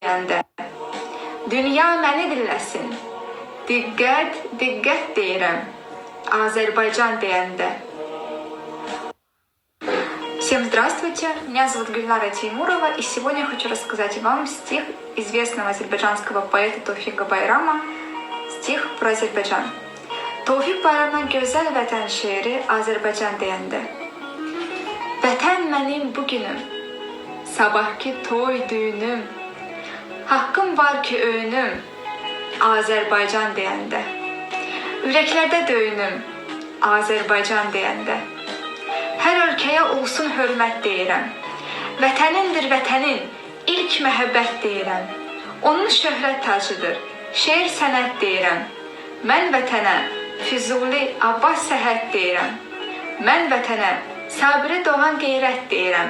deyəndə, dünya məni dinləsin. Diqqət, diqqət deyirəm, Azərbaycan deyəndə. Всем здравствуйте, меня зовут Гульнара Теймурова, и сегодня я хочу рассказать вам стих известного азербайджанского поэта Товфика Байрама, стих про Азербайджан. Tevfik Bayramdan gözəl vətən şeiri Azərbaycan deyəndə. Vətən mənim bugünüm, sabahki toy düğünüm, haqqım var ki öyünüm, Azərbaycan deyəndə. Ürəklərdə döyünüm, Azərbaycan deyəndə. Hər ölkəyə olsun hörmət deyirəm. Vətənindir vətənin, ilk məhəbbət deyirəm. Onun şöhrət tacıdır, şeir sənət deyirəm. Mən vətənə Füzuli, Abbas Səhət deyirəm. Mən vətənə Sabiri Doğan Qeyrət deyirəm.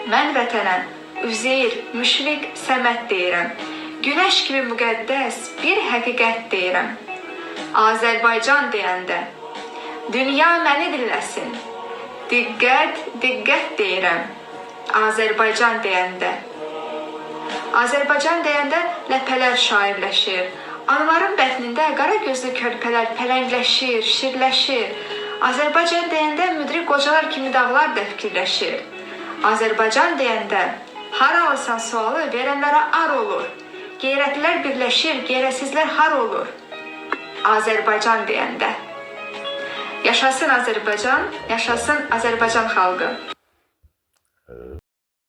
Mən vətənə Üzeyir, Müşfiq, Səməd deyirəm. Günəş kimi müqəddəs bir həqiqət deyirəm. Azərbaycan deyəndə, dünya məni dinləsin. Diqqət, diqqət deyirəm, Azərbaycan deyəndə. Azərbaycan deyəndə ləpələr şairləşir. Anıların bətnində qara gözlü körpələr pələngləşir, şirləşir. Azərbaycan deyəndə müdrik qocalar kimi dağlar da fikirləşir. Azərbaycan deyəndə hara alsan sualı verənlərə ar olur. Qeyrətlilər birləşir, qeyrəsizlər har olur. Azərbaycan deyəndə. Yaşasın Azərbaycan, yaşasın Azərbaycan xalqı.